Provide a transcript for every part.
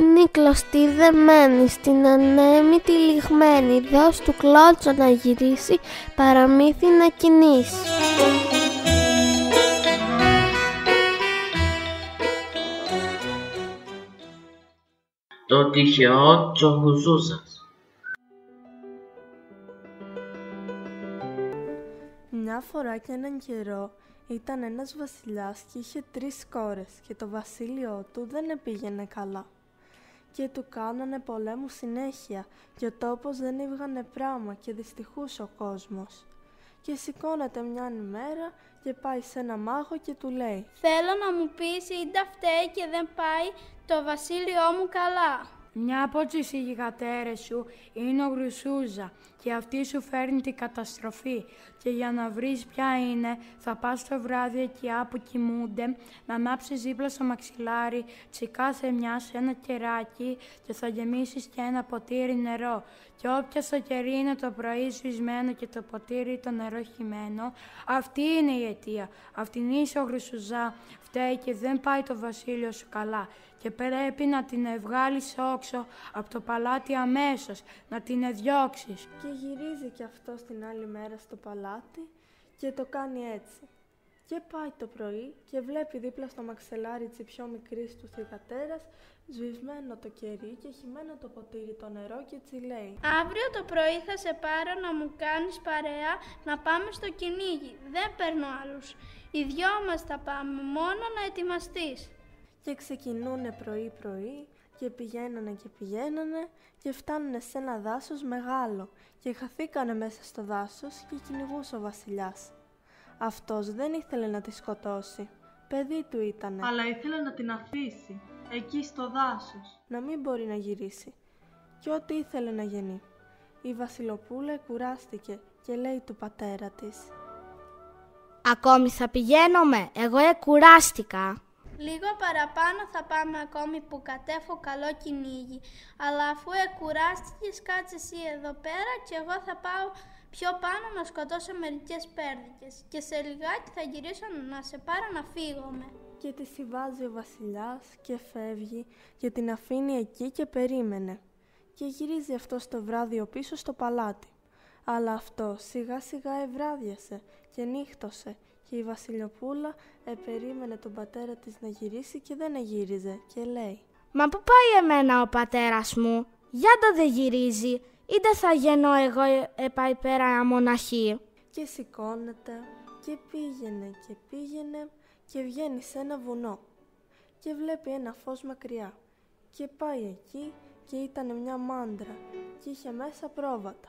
σκηνή κλωστή δεμένη, στην ανέμη τυλιγμένη, δώσ' του κλώτσο να γυρίσει, παραμύθι να κινήσει. Το τυχαίο Τσοχουζούζας. Μια φορά και έναν καιρό ήταν ένας βασιλιάς και είχε 3 κόρες και το βασίλειό του δεν πήγαινε καλά. Και του κάνανε πολέμους συνέχεια και ο τόπος δεν έβγανε πράμα και δυστυχούσε ο κόσμος. Και σηκώνεται μια ημέρα και πάει σε ένα μάγο και του λέει: «Θέλω να μου πεις είτε φταίει και δεν πάει το βασίλειό μου καλά». Μια από τις γιγαντέρες σου είναι ο Γρουσούζα και αυτή σου φέρνει την καταστροφή και για να βρεις ποια είναι θα πας το βράδυ εκεί που κοιμούνται, να ανάψεις δίπλα στο μαξιλάρι κάθε μια σε ένα κεράκι και θα γεμίσεις και ένα ποτήρι νερό και όποια στο κερί είναι το πρωί σβησμένο και το ποτήρι το νερό χυμένο, αυτή είναι η αιτία. Αυτήν είσαι ο Γρουσουζά, φταίει και δεν πάει το βασίλειο σου καλά και πρέπει να την βγάλεις όξω από το παλάτι αμέσως, να την διώξεις. Και γυρίζει και αυτό την άλλη μέρα στο παλάτι και το κάνει έτσι. Και πάει το πρωί και βλέπει δίπλα στο μαξελάρι της πιο μικρής του θυγατέρας σβησμένο το κερί και χυμένο το ποτήρι το νερό και έτσι λέει: «Αύριο το πρωί θα σε πάρω να μου κάνεις παρέα να πάμε στο κυνήγι. Δεν παίρνω άλλους. Οι δυο μας θα πάμε, μόνο να ετοιμαστείς». Και ξεκινούνε πρωί-πρωί και πηγαίνανε και φτάνουνε σε ένα δάσος μεγάλο και χαθήκανε μέσα στο δάσος και κυνηγούσε ο βασιλιάς. Αυτός δεν ήθελε να τη σκοτώσει, παιδί του ήτανε, αλλά ήθελε να την αφήσει εκεί στο δάσος, να μην μπορεί να γυρίσει και ό,τι ήθελε να γεννεί. Η βασιλοπούλα κουράστηκε και λέει του πατέρα της: «Ακόμη θα πηγαίνομαι, εγώ κουράστηκα». «Λίγο παραπάνω θα πάμε ακόμη που κατέφω καλό κυνήγι, αλλά αφού κουράστηκες κάτσε εσύ εδώ πέρα και εγώ θα πάω πιο πάνω να σκοτώσω μερικές πέρδικες και σε λιγάκι θα γυρίσω να σε πάρω να φύγουμε». Και τη συμβάζει ο βασιλιάς και φεύγει και την αφήνει εκεί και περίμενε. Και γυρίζει αυτός το βράδυ πίσω στο παλάτι. Αλλά αυτό σιγά σιγά ευράδιασε και νύχτωσε και η βασιλιοπούλα περίμενε τον πατέρα της να γυρίσει και δεν γύριζε και λέει: «Μα πού πάει εμένα ο πατέρας μου, για το δεν γυρίζει, είτε θα γεννώ εγώ πάει πέρα μοναχή». Και σηκώνεται και πήγαινε και βγαίνει σε ένα βουνό και βλέπει ένα φως μακριά και πάει εκεί και ήταν μια μάντρα και είχε μέσα πρόβατα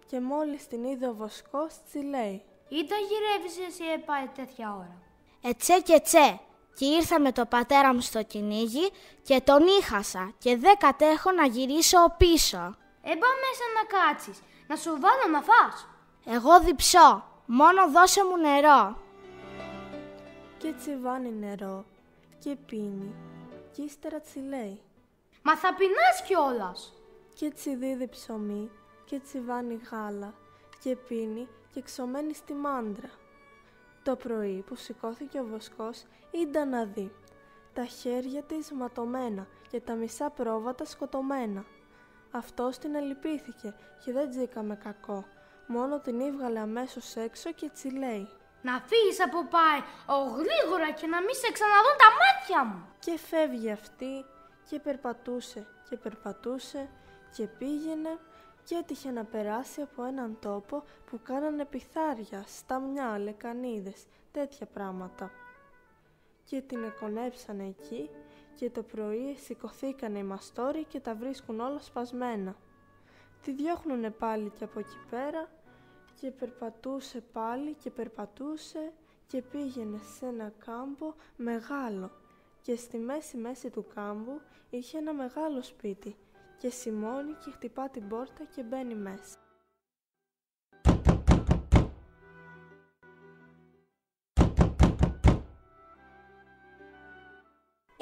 και μόλις την είδε ο βοσκός τσι λέει: «Είτε γυρεύεις εσύ πάει τέτοια ώρα». «Ετσέ και τσέ, και ήρθα με το πατέρα μου στο κυνήγι και τον είχασα και δεν κατέχω να γυρίσω πίσω». «Έμπα μέσα να κάτσεις, να σου βάλω να φας». «Εγώ διψώ, μόνο δώσε μου νερό». Και έτσι βάνει νερό και πίνει και ύστερα τσι λέει: «Μα θα πεινάς κιόλας». Και έτσι δίδει ψωμί και έτσι βάνει γάλα και πίνει και ξωμένη στη μάντρα. Το πρωί που σηκώθηκε ο βοσκός ήταν να δει τα χέρια της ματωμένα και τα μισά πρόβατα σκοτωμένα. Αυτός την ελυπήθηκε και δεν τζίκαμε κακό, μόνο την ήγαλε αμέσως έξω και τσι λέει: «Να φύγεις από πάει, γρήγορα και να μην σε ξαναδούν τα μάτια μου». Και φεύγει αυτή και περπατούσε και πήγαινε και έτυχε να περάσει από έναν τόπο που κάνανε πιθάρια, σταμιά, λεκανίδες, τέτοια πράγματα. Και την εκονέψανε εκεί και το πρωί σηκωθήκανε οι μαστόροι και τα βρίσκουν όλα σπασμένα. Τη διώχνουνε πάλι και από εκεί πέρα και περπατούσε πάλι και πήγαινε σε ένα κάμπο μεγάλο και στη μέση του κάμπου είχε ένα μεγάλο σπίτι και σιμώνει και χτυπά την πόρτα και μπαίνει μέσα.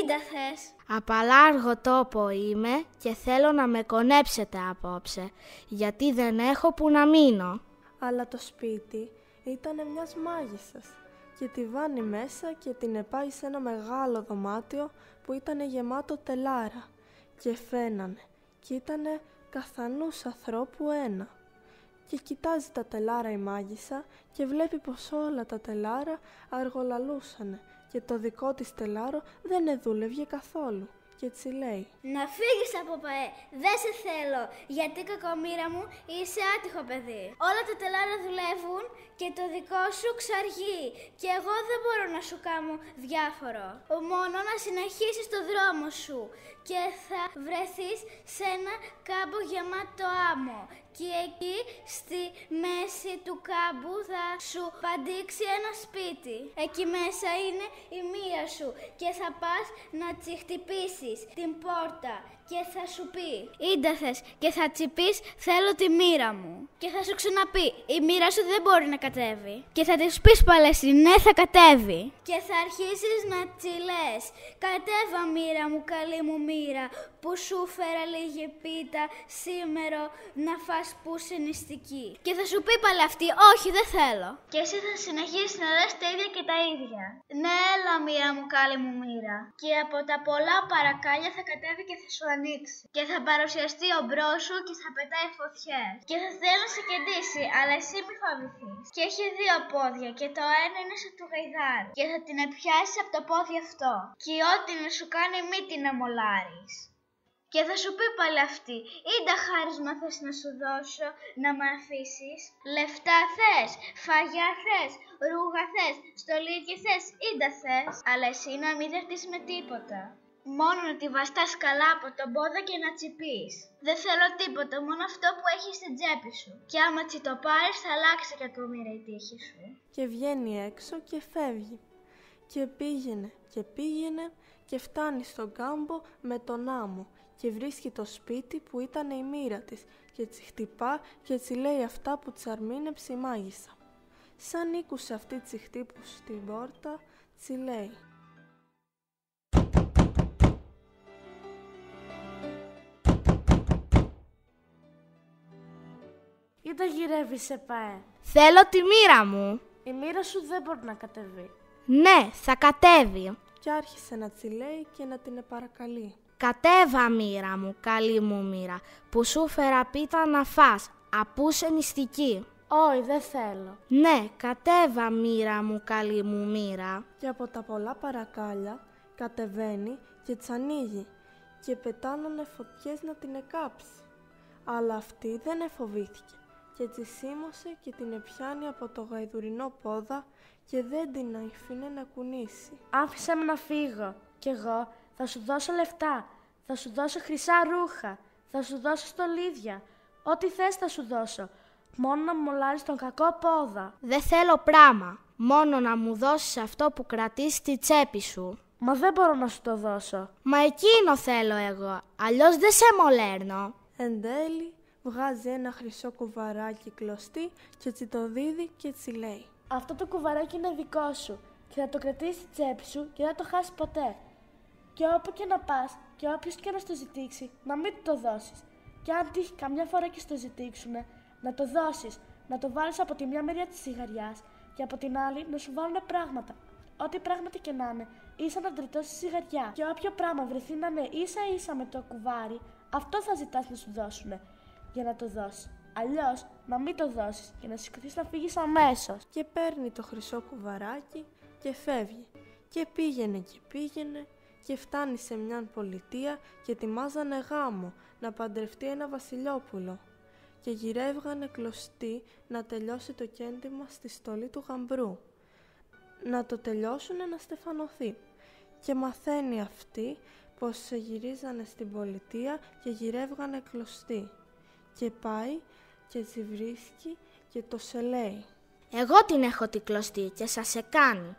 «Ίντα θες». «Απαλάργο τόπο είμαι και θέλω να με κονέψετε απόψε, γιατί δεν έχω που να μείνω». Αλλά το σπίτι ήταν μιας μάγισσας και τη βάνει μέσα και την πάει σε ένα μεγάλο δωμάτιο που ήταν γεμάτο τελάρα και φαίνανε και ήτανε καθανούς ανθρώπου ένα. Και κοιτάζει τα τελάρα η μάγισσα και βλέπει πως όλα τα τελάρα αργολαλούσανε και το δικό της τελάρο δεν εδούλευε καθόλου. Και έτσι λέει: «Να φύγεις από ΠΑΕ, δεν σε θέλω, γιατί κακομοίρα μου είσαι άτυχο παιδί. Όλα τα τελάρα δουλεύουν και το δικό σου ξαργεί και εγώ δεν μπορώ να σου κάνω διάφορο. Μόνο να συνεχίσεις το δρόμο σου και θα βρεθείς σε ένα κάμπο γεμάτο άμμο και εκεί στη μέση του κάμπου θα σου παντήξει ένα σπίτι. Εκεί μέσα είναι η μοίρα σου και θα πας να χτυπήσεις την πόρτα και θα σου πει «Ίντα θες» και θα τσιπείς «Θέλω τη μοίρα μου». Και θα σου ξαναπεί «Η μοίρα σου δεν μπορεί να κατέβει». Και θα της πεις πάλι εσύ «Ναι, θα κατέβει». Και θα αρχίσεις να τσιλές «Κατέβα μοίρα μου, καλή μου μοίρα, που σου φέρα λίγη πίτα σήμερα να φας που είσαι νηστική». Και θα σου πει πάλι αυτή «Όχι, δεν θέλω». Και εσύ θα συνεχίσεις να λες τα ίδια και τα ίδια. «Ναι, έλα μοίρα μου, καλή μου μοίρα». Και από τα πολλά παρακάλια θα κατέβει και θα σου ανοίξει. Και θα παρουσιαστεί ο μπρος σου και θα πετάει φωτιές. Και θα θέλει να σε κεντήσει, αλλά εσύ μη φοβηθείς. Και έχει 2 πόδια και το ένα είναι σαν του γαϊδάρου. Και θα την επιάσεις από το πόδι αυτό. Και ό,τι να σου κάνει μη την αμολάρεις. Και θα σου πει πάλι αυτή, «Ίντα χάρισμα θες να σου δώσω, να με αφήσεις. Λεφτά θες, φαγιά θες, ρούγα θες, στολίδια θες, ίντα θες. Αλλά εσύ να μην δεχτείς με τίποτα. Μόνο να τη βαστάς καλά από τον πόδα και να τσιπείς. Δεν θέλω τίποτα, μόνο αυτό που έχεις στην τσέπη σου. Και άμα τσι το πάρεις θα αλλάξει κακομοίρα η τύχη σου». Και βγαίνει έξω και φεύγει. Και πήγαινε και φτάνει στον κάμπο με τον άμμο. Και βρίσκει το σπίτι που ήταν η μοίρα της και τσι χτυπά και τσι λέει αυτά που τσαρμίνεψε η μάγισσα. Σαν ήκουσε αυτή τσι χτύπου στην πόρτα, τσι λέει: «Ή τα γυρεύεις σε ΠΑΕ». «Θέλω τη μοίρα μου». «Η μοίρα σου δεν μπορεί να κατεβεί». «Ναι, θα κατέβει». Και άρχισε να τσι λέει και να την επαρακαλεί: «Κατέβα μοίρα μου, καλή μου μοίρα, που σου φέρα πίτα να φας, απού είσαι νηστική». «Όχι, δεν θέλω». «Ναι, κατέβα μοίρα μου, καλή μου μοίρα». Και από τα πολλά παρακάλια κατεβαίνει και τσανοίγει και πετάνανε φωτιές να την εκάψει. Αλλά αυτή δεν εφοβήθηκε και τσι σίμωσε και την επιάνει από το γαϊδουρινό πόδα και δεν την αφήνε να κουνήσει. «Άφησέ με να φύγω κι εγώ θα σου δώσω λεφτά, θα σου δώσω χρυσά ρούχα, θα σου δώσω στολίδια, ό,τι θες θα σου δώσω, μόνο να μου μολάρεις τον κακό πόδα». «Δεν θέλω πράμα, μόνο να μου δώσεις αυτό που κρατείς στη τσέπη σου». «Μα δεν μπορώ να σου το δώσω». «Μα εκείνο θέλω εγώ, αλλιώς δεν σε μολέρνω». Εν τέλει βγάζει ένα χρυσό κουβαράκι κλωστή και τσι το δίδει και τσι λέει: «Αυτό το κουβαράκι είναι δικό σου και θα το κρατήσεις στη τσέπη σου και δεν το χάσεις ποτέ. Και όπου και να πας και όποιος και να στο ζητήξει, να μην του το δώσεις. Και αν τύχει καμιά φορά και στο ζητήξουνε, να το δώσεις, να το βάλεις από τη μια μεριά της ζυγαριάς και από την άλλη να σου βάλουνε πράγματα. Ό,τι πράγματα και να είναι, ίσα να τριτώσει στη ζυγαριά. Και όποιο πράγμα βρεθεί να είναι ίσα-ίσα με το κουβάρι, αυτό θα ζητάς να σου δώσουνε για να το δώσεις. Αλλιώς να μην το δώσεις και να σηκωθείς να φύγεις αμέσως». Και παίρνει το χρυσό κουβαράκι και φεύγει. Και πήγαινε και φτάνει σε μια πολιτεία και ετοιμάζανε γάμο να παντρευτεί ένα βασιλιόπουλο. Και γυρεύγανε κλωστοί να τελειώσει το κέντημα στη στολή του γαμπρού. Να το τελειώσουνε να στεφανωθεί. Και μαθαίνει αυτή πως σε γυρίζανε στην πολιτεία και γυρεύγανε κλωστοί. Και πάει και τσι βρίσκει και το σε λέει: «Εγώ την έχω τη κλωστή και σας σε κάνει.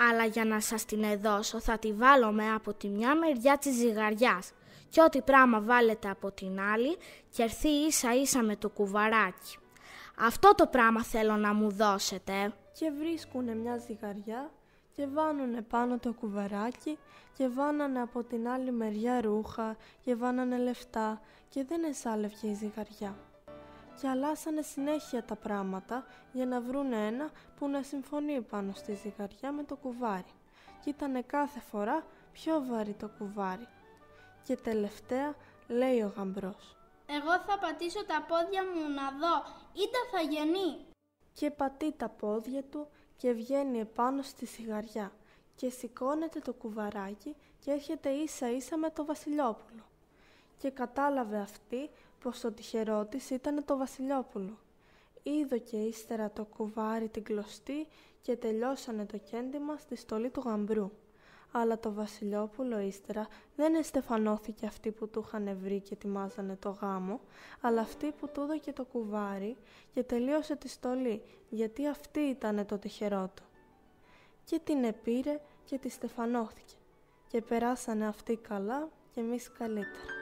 Αλλά για να σας την εδώσω θα τη βάλω με από τη μια μεριά της ζυγαριάς και ό,τι πράγμα βάλετε από την άλλη και έρθει ίσα-ίσα με το κουβαράκι. Αυτό το πράγμα θέλω να μου δώσετε». Και βρίσκουνε μια ζυγαριά και βάνουνε πάνω το κουβαράκι και βάνανε από την άλλη μεριά ρούχα και βάνανε λεφτά και δεν εσάλευε η ζυγαριά. Και αλλάσανε συνέχεια τα πράγματα για να βρούνε ένα που να συμφωνεί πάνω στη ζυγαριά με το κουβάρι. Και ήτανε κάθε φορά πιο βαρύ το κουβάρι. Και τελευταία λέει ο γαμπρός: Εγώ θα πατήσω τα πόδια μου να δω, είτε θα γεννεί. Και πατεί τα πόδια του και βγαίνει επάνω στη σιγαριά και σηκώνεται το κουβαράκι και έρχεται ίσα ίσα με το Βασιλιόπουλο. Και κατάλαβε αυτή πως το τυχερό της ήταν το Βασιλιόπουλο. Είδο και ύστερα το κουβάρι την κλωστή και τελειώσανε το κέντημα στη στολή του γαμπρού. Αλλά το Βασιλιόπουλο ύστερα δεν εστεφανώθηκε αυτή που του είχαν βρει και ετοιμάζανε το γάμο, αλλά αυτή που του έδωκε το κουβάρι και τελείωσε τη στολή, γιατί αυτή ήτανε το τυχερό του. Και την επήρε και τη στεφανώθηκε και περάσανε αυτοί καλά και εμείς καλύτερα.